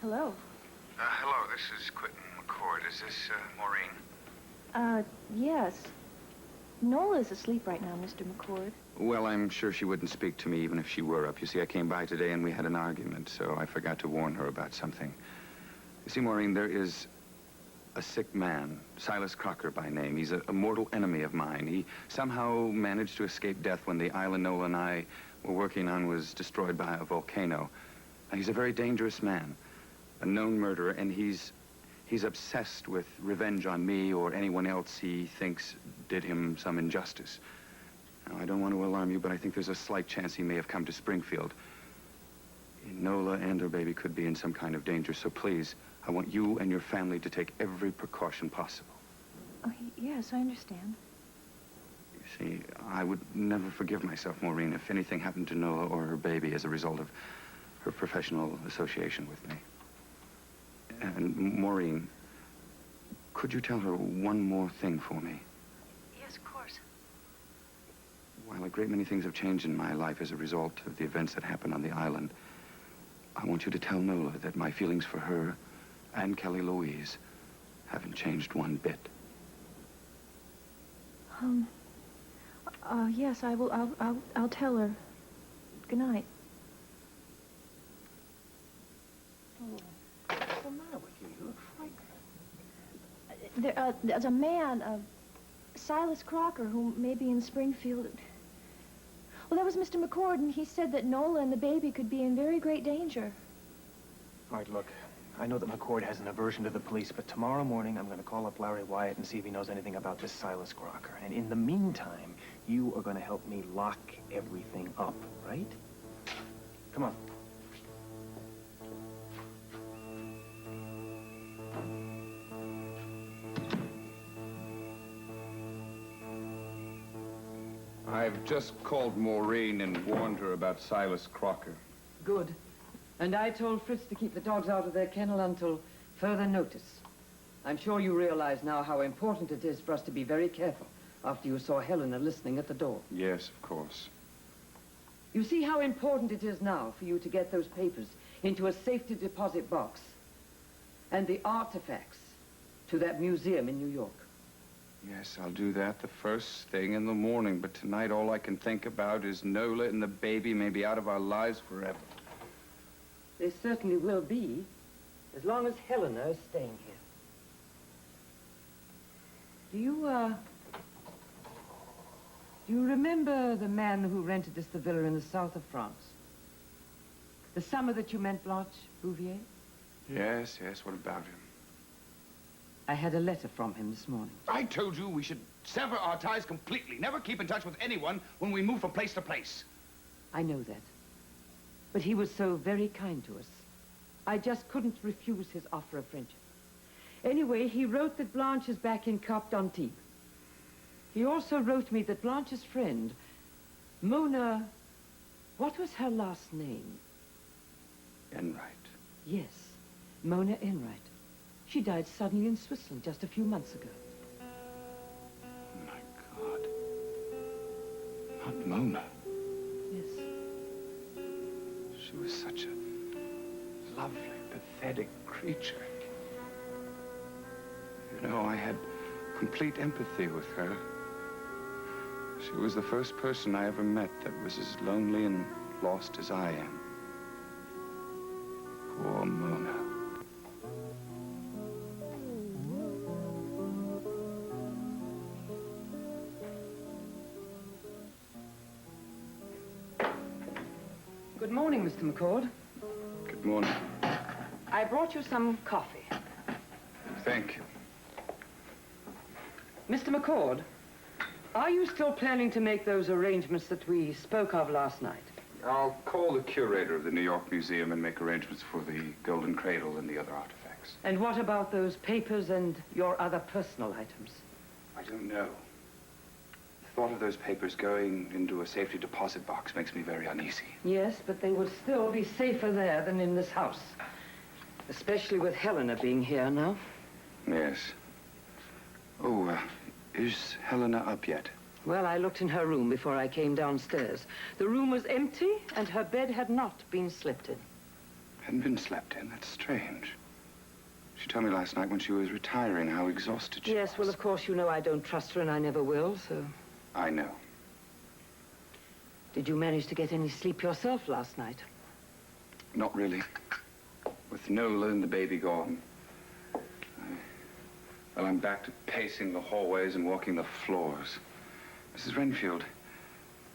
Hello. Hello, this is Quint McCord. Is this, Maureen? Yes. Nola's asleep right now, Mr. McCord. Well, I'm sure she wouldn't speak to me even if she were up. You see, I came by today and we had an argument, so I forgot to warn her about something. You see, Maureen, there is a sick man, Silas Crocker by name. He's a mortal enemy of mine. He somehow managed to escape death when the island Nola and I were working on was destroyed by a volcano. Now, he's a very dangerous man, a known murderer, and he's obsessed with revenge on me or anyone else he thinks did him some injustice. Now, I don't want to alarm you, but I think there's a slight chance he may have come to Springfield. Nola and her baby could be in some kind of danger, so please, I want you and your family to take every precaution possible. Oh, yes, I understand. You see, I would never forgive myself, Maureen, if anything happened to Nola or her baby as a result of her professional association with me. And Maureen, could you tell her one more thing for me? Yes, of course. While a great many things have changed in my life as a result of the events that happened on the island, I want you to tell Nola that my feelings for her and Kelly Louise haven't changed one bit. Yes, I will. I'll tell her. Good night. Oh, what's the matter with you? You look frightened. There's a man, Silas Crocker, who may be in Springfield. Well, that was Mr. McCord, and he said that Nola and the baby could be in very great danger. All right, look, I know that McCord has an aversion to the police, but tomorrow morning I'm going to call up Larry Wyatt and see if he knows anything about this Silas Crocker. And in the meantime, you are going to help me lock everything up, right? Come on. I've just called Maureen and warned her about Silas Crocker. Good. And I told Fritz to keep the dogs out of their kennel until further notice. I'm sure you realize now how important it is for us to be very careful after you saw Helena listening at the door. Yes, of course. You see how important it is now for you to get those papers into a safety deposit box and the artifacts to that museum in New York. Yes, I'll do that the first thing in the morning, but tonight all I can think about is Nola and the baby may be out of our lives forever. They certainly will be, as long as Helena is staying here. Do you remember the man who rented us the villa in the south of France? The summer that you met Blanche Bouvier? Yes, what about him? I had a letter from him this morning. I told you we should sever our ties completely. Never keep in touch with anyone when we move from place to place. I know that. But he was so very kind to us. I just couldn't refuse his offer of friendship. Anyway, he wrote that Blanche is back in Cap d'Antibes. He also wrote me that Blanche's friend, Mona... What was her last name? Enright. Yes, Mona Enright. She died suddenly in Switzerland just a few months ago. My God. Not Mona. Yes. She was such a lovely, pathetic creature. You know, I had complete empathy with her. She was the first person I ever met that was as lonely and lost as I am. Poor Mona. Good morning, Mr. McCord. Good morning. I brought you some coffee. Thank you. Mr. McCord, are you still planning to make those arrangements that we spoke of last night? I'll call the curator of the New York Museum and make arrangements for the golden cradle and the other artifacts. And what about those papers and your other personal items? I don't know. The thought of those papers going into a safety deposit box makes me very uneasy. Yes, but they would still be safer there than in this house. Especially with Helena being here now. Yes. Oh, is Helena up yet? Well, I looked in her room before I came downstairs. The room was empty, and her bed had not been slept in. Hadn't been slept in. That's strange. She told me last night when she was retiring how exhausted she was. Yes, well, of course, you know I don't trust her and I never will, so... I know. Did you manage to get any sleep yourself last night? Not really. With Nola and the baby gone. Well, I'm back to pacing the hallways and walking the floors. Mrs. Renfield,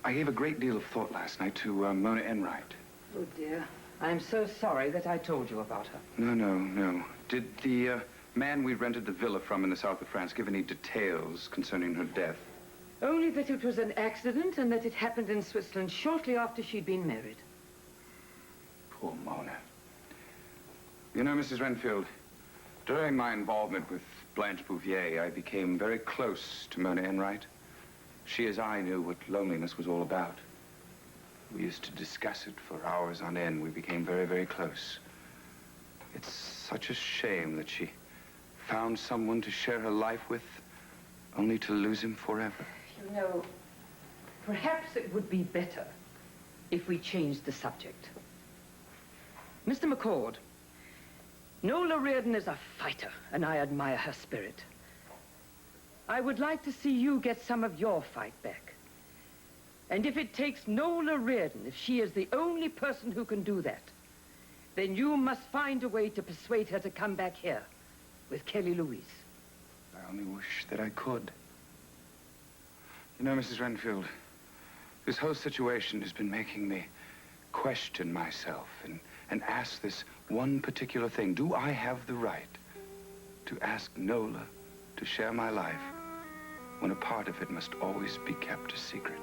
I gave a great deal of thought last night to Mona Enright. Oh, dear. I'm so sorry that I told you about her. No. Did the man we rented the villa from in the south of France give any details concerning her death? Only that it was an accident and that it happened in Switzerland shortly after she'd been married. Poor Mona. You know, Mrs. Renfield, during my involvement with Blanche Bouvier, I became very close to Mona Enright. She, as I, knew what loneliness was all about. We used to discuss it for hours on end. We became very, very close. It's such a shame that she found someone to share her life with, only to lose him forever. You know, perhaps it would be better if we changed the subject. Mr. McCord, Nola Reardon is a fighter, and I admire her spirit. I would like to see you get some of your fight back. And if it takes Nola Reardon, if she is the only person who can do that, then you must find a way to persuade her to come back here with Kelly Louise. I only wish that I could. You know, Mrs. Renfield, this whole situation has been making me question myself and ask this one particular thing. Do I have the right to ask Nola to share my life when a part of it must always be kept a secret?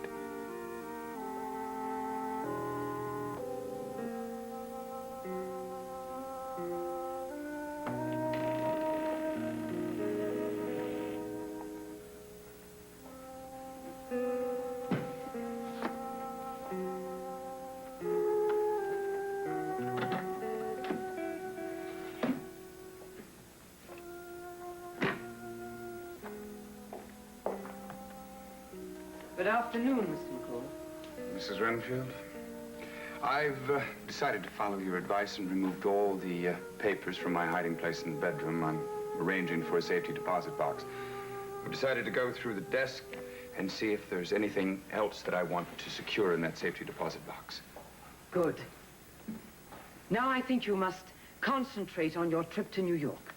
Good afternoon, Mr. McCord. Mrs. Renfield, I've decided to follow your advice and removed all the papers from my hiding place in the bedroom. I'm arranging for a safety deposit box. I've decided to go through the desk and see if there's anything else that I want to secure in that safety deposit box. Good. Now I think you must concentrate on your trip to New York.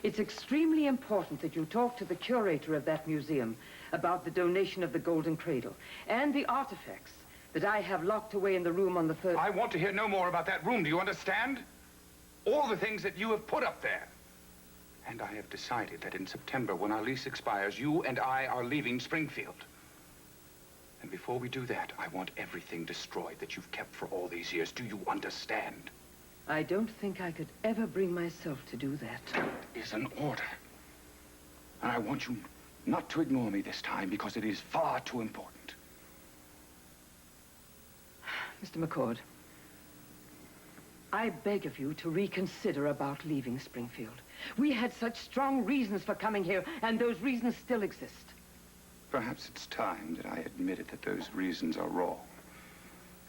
It's extremely important that you talk to the curator of that museum about the donation of the Golden Cradle and the artifacts that I have locked away in the room on the third... I want to hear no more about that room, do you understand? All the things that you have put up there. And I have decided that in September, when our lease expires, you and I are leaving Springfield. And before we do that, I want everything destroyed that you've kept for all these years. Do you understand? I don't think I could ever bring myself to do that. That is an order. And I want you not to ignore me this time, because it is far too important. Mr. McCord, I beg of you to reconsider about leaving Springfield. We had such strong reasons for coming here, and those reasons still exist. Perhaps it's time that I admitted that those reasons are wrong.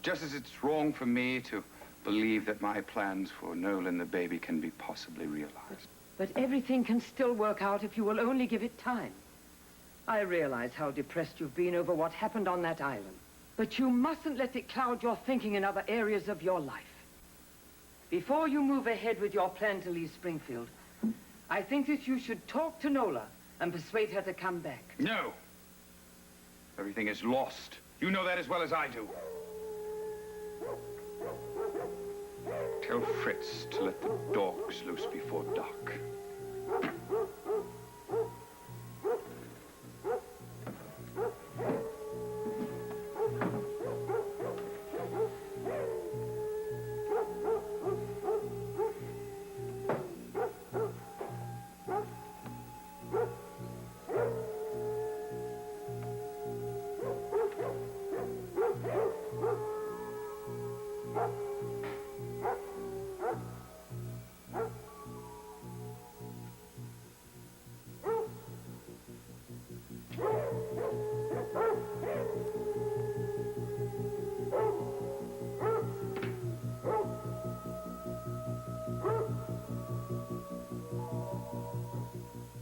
Just as it's wrong for me to believe that my plans for Nola and the baby can be possibly realized. But everything can still work out if you will only give it time. I realize how depressed you've been over what happened on that island. But you mustn't let it cloud your thinking in other areas of your life. Before you move ahead with your plan to leave Springfield, I think that you should talk to Nola and persuade her to come back. No. Everything is lost. You know that as well as I do. Tell Fritz to let the dogs loose before dark.